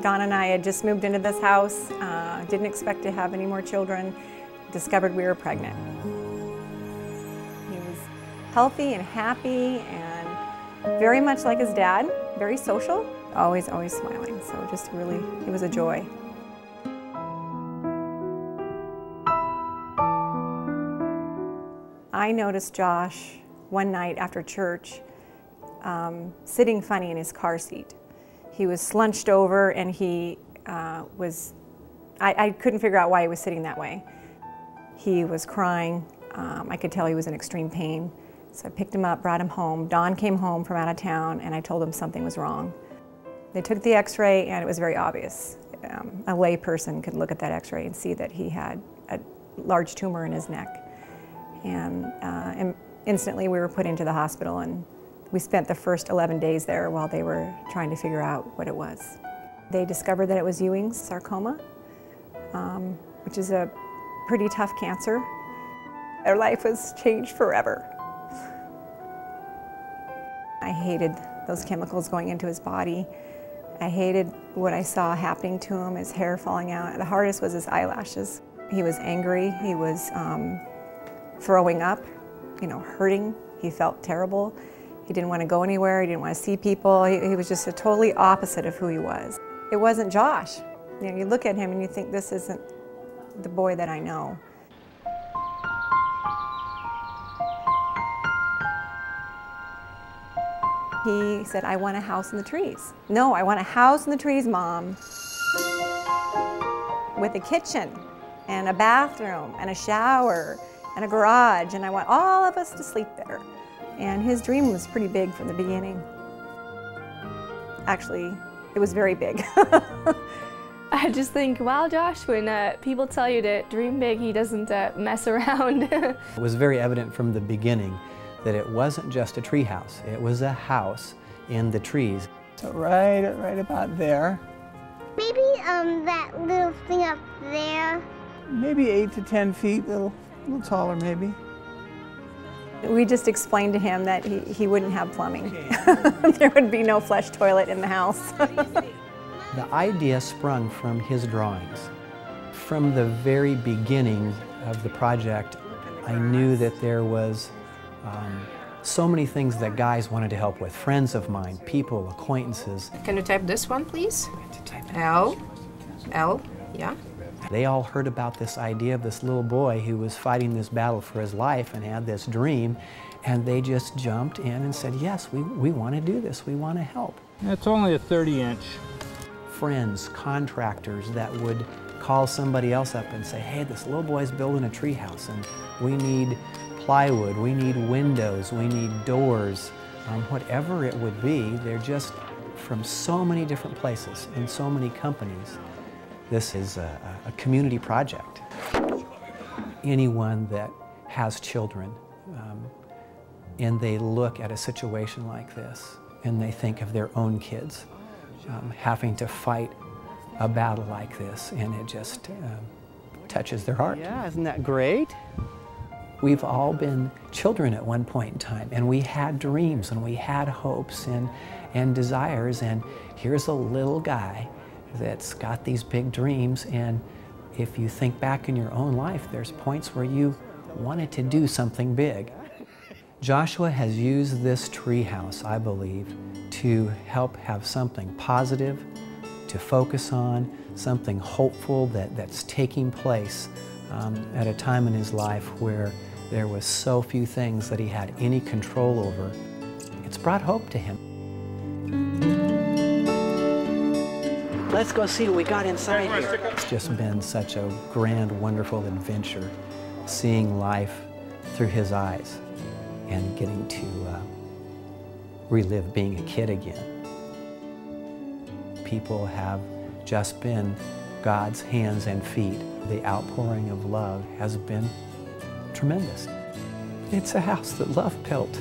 Don and I had just moved into this house, didn't expect to have any more children, discovered we were pregnant. He was healthy and happy and very much like his dad, very social, always smiling, so just really, it was a joy. I noticed Josh one night after church sitting funny in his car seat. He was slunched over and he I couldn't figure out why he was sitting that way. He was crying. I could tell he was in extreme pain. So I picked him up, brought him home. Don came home from out of town and I told him something was wrong. They took the x-ray and it was very obvious. A lay person could look at that x-ray and see that he had a large tumor in his neck. And instantly we were put into the hospital and we spent the first 11 days there while they were trying to figure out what it was. They discovered that it was Ewing's sarcoma, which is a pretty tough cancer. Their life was changed forever. I hated those chemicals going into his body. I hated what I saw happening to him, his hair falling out. The hardest was his eyelashes. He was angry, he was throwing up, hurting. He felt terrible. He didn't want to go anywhere, he didn't want to see people. He was just a totally opposite of who he was. It wasn't Josh. You look at him and you think, this isn't the boy that I know. He said, I want a house in the trees. No, I want a house in the trees, Mom, with a kitchen and a bathroom and a shower and a garage, and I want all of us to sleep there. And his dream was pretty big from the beginning. Actually, it was very big. I just think, wow, Josh, when people tell you to dream big, he doesn't mess around. It was very evident from the beginning that it wasn't just a tree house. It was a house in the trees. So right about there. Maybe that little thing up there. Maybe 8 to 10 feet, a little taller maybe. We just explained to him that he wouldn't have plumbing. There would be no flush toilet in the house. The idea sprung from his drawings. From the very beginning of the project, I knew that there was so many things that guys wanted to help with. Friends of mine, people, acquaintances. Can you type this one, please? L, yeah. They all heard about this idea of this little boy who was fighting this battle for his life and had this dream, and they just jumped in and said, yes, we want to do this, we want to help. It's only a 30-inch. Friends, contractors that would call somebody else up and say, hey, this little boy's building a tree house and we need plywood, we need windows, we need doors, whatever it would be. They're just from so many different places and so many companies. This is a community project. Anyone that has children and they look at a situation like this and they think of their own kids having to fight a battle like this, and it just touches their heart. Yeah, isn't that great? We've all been children at one point in time, and we had dreams and we had hopes and desires, and here's a little guy that's got these big dreams, and if you think back in your own life, there's points where you wanted to do something big. Joshua has used this tree house, I believe, to help have something positive to focus on, something hopeful that's taking place at a time in his life where there was so few things that he had any control over. It's brought hope to him. Let's go see what we got inside here. It's just been such a grand, wonderful adventure, seeing life through his eyes and getting to relive being a kid again. People have just been God's hands and feet. The outpouring of love has been tremendous. It's a house that love built.